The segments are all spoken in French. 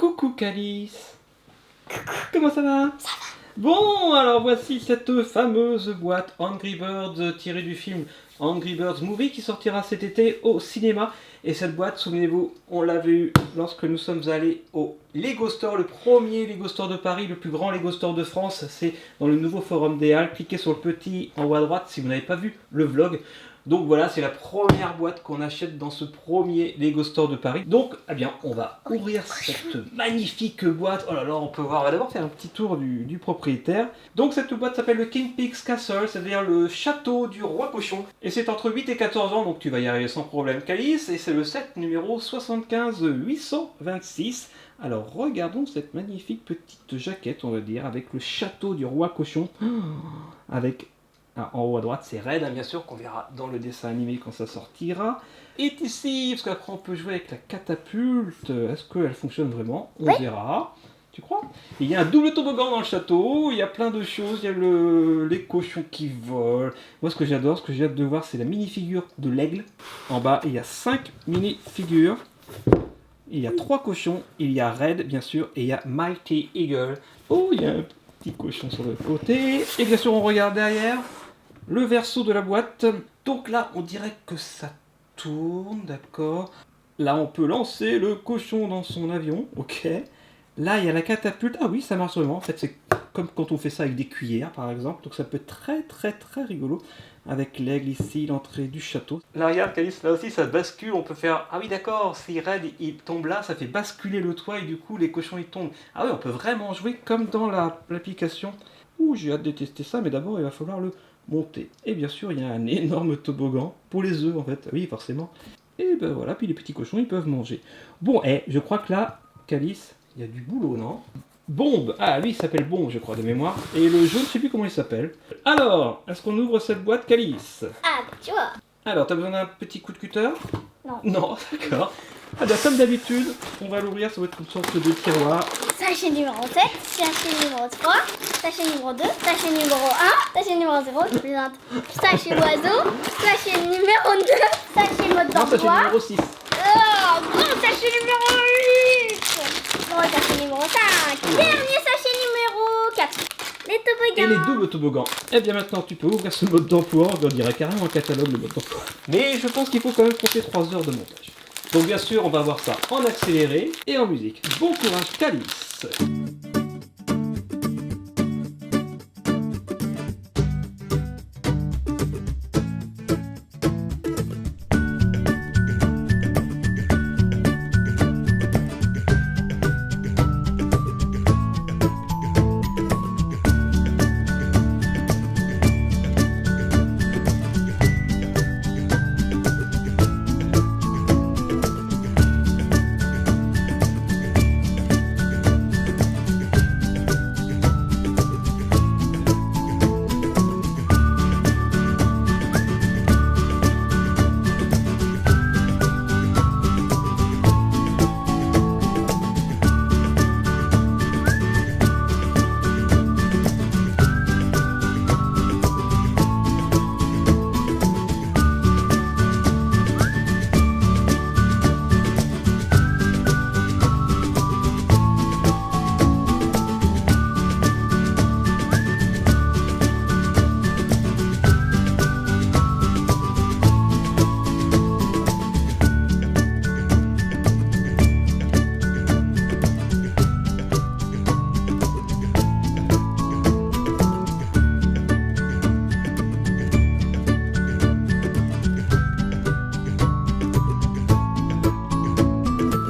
Coucou Calice. Comment ça va? Ça va. Bon, alors voici cette fameuse boîte Angry Birds tirée du film Angry Birds Movie qui sortira cet été au cinéma. Et cette boîte, souvenez-vous, on l'avait eu lorsque nous sommes allés au Lego Store, le premier Lego Store de Paris, le plus grand Lego Store de France. C'est dans le nouveau Forum des Halles. Cliquez sur le petit en haut à droite si vous n'avez pas vu le vlog. Donc voilà, c'est la première boîte qu'on achète dans ce premier Lego Store de Paris. Donc, eh bien, on va ouvrir cette magnifique boîte. Oh là là, on peut voir, on va d'abord faire un petit tour du propriétaire. Donc cette boîte s'appelle le King Pig's Castle, c'est-à-dire le château du roi cochon. Et c'est entre 8 et 14 ans, donc tu vas y arriver sans problème, Calice. Et c'est le set numéro 75 826. Alors regardons cette magnifique petite jaquette, on va dire, avec le château du roi cochon. Avec... en haut à droite, c'est Red, hein, bien sûr, qu'on verra dans le dessin animé quand ça sortira. Et ici, parce qu'après on peut jouer avec la catapulte. Est-ce qu'elle fonctionne vraiment? On verra. Tu crois? Il y a un double toboggan dans le château, il y a plein de choses, il y a les cochons qui volent. Moi, ce que j'adore, ce que j'ai hâte de voir, c'est la mini-figure de l'aigle. En bas, il y a 5 mini-figures. Il y a 3 cochons, il y a Red, bien sûr, et il y a Mighty Eagle. Oh, il y a un petit cochon sur le côté. Et bien sûr, on regarde derrière. Le verso de la boîte. Donc là, on dirait que ça tourne, d'accord. Là, on peut lancer le cochon dans son avion, ok. Là, il y a la catapulte. Ah oui, ça marche vraiment. En fait, c'est comme quand on fait ça avec des cuillères, par exemple. Donc ça peut être très, très, très rigolo. Avec l'aigle ici, l'entrée du château. Là, regarde, Calice, là aussi, ça bascule. On peut faire... Ah oui, d'accord, si Red, il tombe là, ça fait basculer le toit et du coup, les cochons, ils tombent. Ah oui, on peut vraiment jouer comme dans l'application. Ouh, j'ai hâte de tester ça, mais d'abord, il va falloir le monter. Et bien sûr, il y a un énorme toboggan pour les œufs, en fait. Oui, forcément. Et ben voilà, puis les petits cochons, ils peuvent manger. Bon, je crois que là, Calice, il y a du boulot, non? Bombe! Ah, lui, il s'appelle Bombe, je crois, de mémoire. Et le jaune, je sais plus comment il s'appelle. Alors, est-ce qu'on ouvre cette boîte, Calice? Ah, tu vois. Alors, t'as besoin d'un petit coup de cutter? Non. Non, d'accord. Ah ben, comme d'habitude, on va l'ouvrir, ça va être une sorte de tiroir. Sachet numéro 7, sachet numéro 3, sachet numéro 2, sachet numéro 1, sachet numéro 0, je plaisante. Sachet oiseau, sachet numéro 2, sachet mode Non, sachet d'emploi. numéro 6. Oh, grand sachet numéro 8. Grand sachet numéro 5. Dernier sachet numéro 4. Les toboggans. Et les doubles toboggans. Eh bien maintenant tu peux ouvrir ce mode d'emploi, on dirait carrément un catalogue le mode d'emploi. Mais je pense qu'il faut quand même compter 3 heures de montage. Donc bien sûr on va voir ça en accéléré et en musique. Bon courage Calice.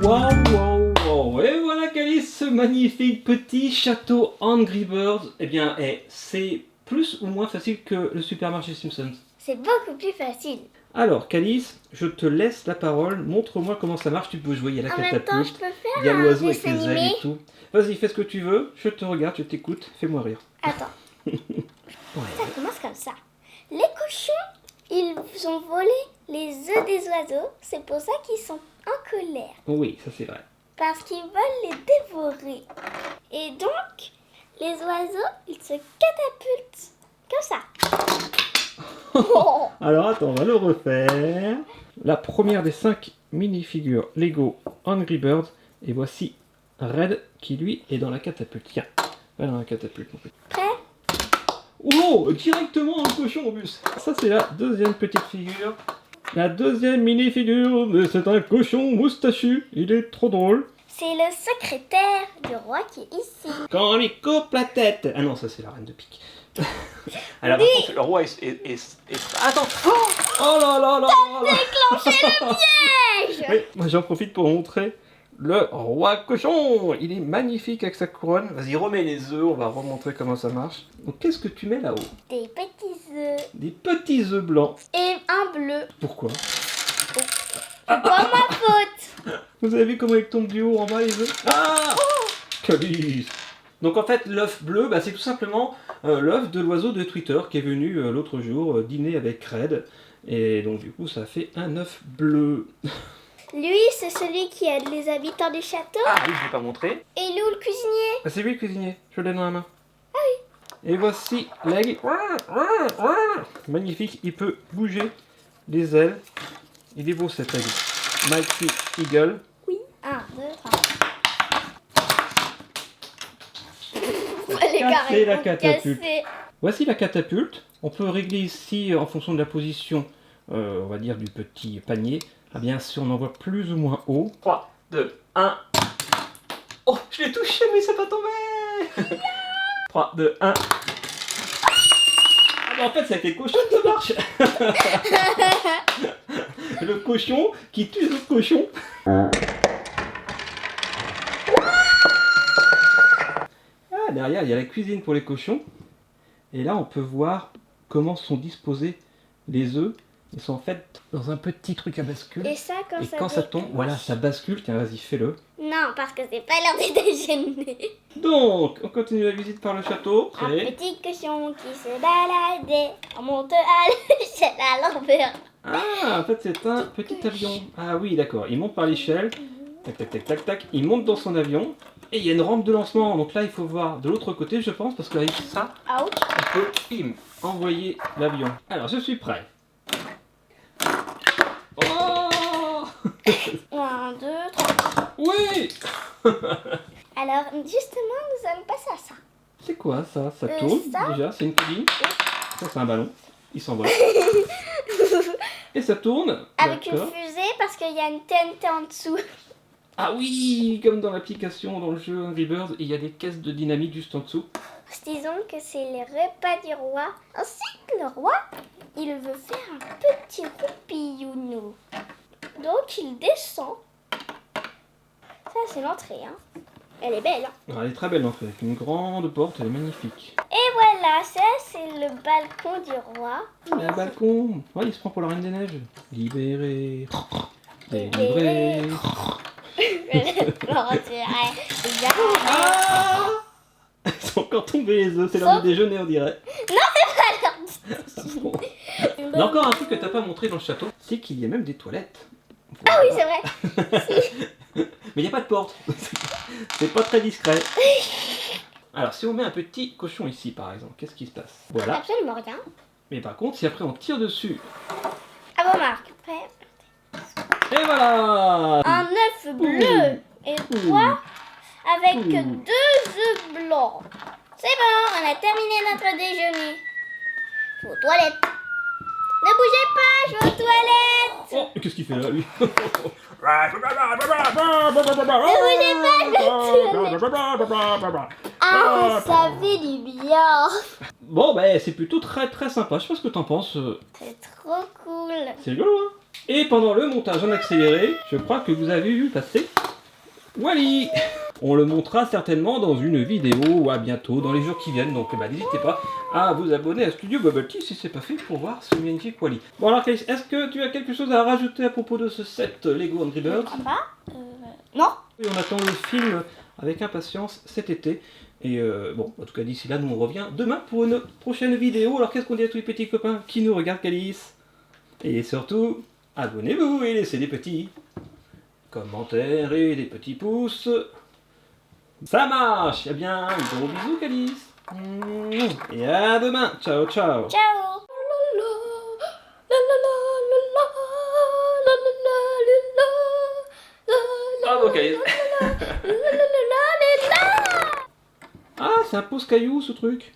Wow. Et voilà Calice, ce magnifique petit château Angry Birds. Eh bien, c'est plus ou moins facile que le supermarché Simpsons? C'est beaucoup plus facile. Alors Calice, je te laisse la parole. Montre-moi comment ça marche. Tu peux jouer, il y a la En même temps, je catapulte, peux il y a faire un l'oiseau avec dessin les ailes animé. et tout. Vas-y, fais ce que tu veux. Je te regarde, je t'écoute. Fais-moi rire. Attends, Ouais. ça commence comme ça. Les cochons, ils ont volé les œufs des oiseaux. C'est pour ça qu'ils sont en colère. Oui, ça c'est vrai. Parce qu'ils veulent les dévorer. Et donc, les oiseaux, ils se catapultent. Comme ça. Oh. Alors attends, on va le refaire. La première des 5 mini-figures Lego Angry Birds. Et voici Red qui lui est dans la catapulte. Tiens, va dans la catapulte mon petit. Prêt? Oh, directement dans le cochon au bus. Ça c'est la deuxième petite figure. La deuxième mini-figure, mais c'est un cochon moustachu. Il est trop drôle. C'est le secrétaire du roi qui est ici. Quand on lui coupe la tête. Ah non, ça c'est la reine de pique. Alors par contre, le roi est... Attends. Oh là là là là. Déclencher le piège. Oui, moi j'en profite pour montrer le roi cochon. Il est magnifique avec sa couronne. Vas-y, remets les œufs, on va remontrer comment ça marche. Donc qu'est-ce que tu mets là-haut? Des petits œufs. Des petits œufs blancs. Et un bleu. Pourquoi? C'est pas ma faute. Vous avez vu comment ils tombent du haut en bas les œufs? Ah, Calice. Donc en fait l'œuf bleu, bah, c'est tout simplement l'œuf de l'oiseau de Twitter qui est venu l'autre jour dîner avec Red. Et donc du coup ça fait un œuf bleu. Lui, c'est celui qui aide les habitants du château. Ah oui, je vais pas montrer. Et Lou, le cuisinier. Ah, c'est lui le cuisinier, je l'ai dans la main. Ah oui. Et voici l'aigle. Magnifique, il peut bouger les ailes. Il est beau cet aigle. Mighty Eagle. Oui. 1, 2, 3. Casser la catapulte. Voici la catapulte. On peut régler ici, en fonction de la position, on va dire, du petit panier. Ah, bien sûr, on envoie plus ou moins haut. 3, 2, 1. Oh, je l'ai touché, mais c'est pas tombé. 3, 2, 1. Ah, bah, en fait, c'est avec les cochons que ça marche. Le cochon qui tue le cochon. Ah, derrière, il y a la cuisine pour les cochons. Et là, on peut voir comment sont disposés les œufs. Ils sont en fait dans un petit truc à bascule. Et ça, quand ça tombe, voilà, ça bascule. Tiens, vas-y, fais-le. Non, parce que c'est pas l'heure de déjeuner. Donc, on continue la visite par le château. Un Et... petit cochon qui se baladait. On monte à l'échelle à l'envers. Ah, en fait, c'est un petit avion. Ah oui, d'accord. Il monte par l'échelle. Tac, tac, tac, tac, tac. Il monte dans son avion. Et il y a une rampe de lancement. Donc là, il faut voir de l'autre côté, je pense, parce qu'avec ça, Ouch. on peut envoyer l'avion. Alors, je suis prêt. Oh 1, 2, 3. Oui. Alors, justement, nous allons passer à ça. C'est quoi ça? Ça tourne ça déjà, c'est une cabine. Ça c'est un ballon, il s'envole. Et ça tourne. Avec une D'accord. fusée, parce qu'il y a une TNT en dessous. Ah oui, comme dans l'application, dans le jeu Angry Birds, il y a des caisses de dynamite juste en dessous. Disons que c'est les repas du roi. Ainsi que le roi, il veut faire un petit roupillou. Donc il descend. Ça c'est l'entrée, hein. Elle est belle, hein. Alors, elle est très belle l'entrée, avec une grande porte, elle est magnifique. Et voilà, ça c'est le balcon du roi. Il y a un balcon. Ouais, il se prend pour la Reine des Neiges. Libéré. Délivré. Ah, ils sont encore tombés les œufs, c'est l'heure du déjeuner on dirait. Bon. Il y a encore un truc que t'as pas montré dans le château, c'est qu'il y a même des toilettes. Ah oui, c'est vrai. Mais il n'y a pas de porte. C'est pas très discret. Alors si on met un petit cochon ici par exemple, qu'est-ce qui se passe? Voilà. Absolument rien. Mais par contre, si après on tire dessus, À vos marques. Prêt. et voilà. Un œuf bleu et 3 avec 2 œufs blancs. C'est bon, on a terminé notre déjeuner. Je vais aux toilettes. Ne bougez pas, je vais aux toilettes. Oh, qu'est-ce qu'il fait là lui? Ah, ça fait du bien. Bon, bah c'est plutôt très très sympa. Je sais pas ce que t'en penses. C'est trop cool. C'est rigolo, hein? Et pendant le montage en accéléré, je crois que vous avez vu passer Wally. On le montrera certainement dans une vidéo à bientôt, dans les jours qui viennent. Donc bah, n'hésitez pas à vous abonner à Studio Bubble Tea si c'est pas fait pour voir ce magnifique Wally. Bon alors Calice, est-ce que tu as quelque chose à rajouter à propos de ce set Lego Angry Birds? Non. Et on attend le film avec impatience cet été. Et bon, en tout cas d'ici là, nous on revient demain pour une prochaine vidéo. Alors qu'est-ce qu'on dit à tous les petits copains qui nous regardent Calice? Et surtout, abonnez-vous et laissez des petits commentaires et des petits pouces. Ça marche. Eh bien, gros bisous Calice. Et à demain. Ciao, ciao. Ciao. Bravo Calice. c'est un pose-caillou ce truc.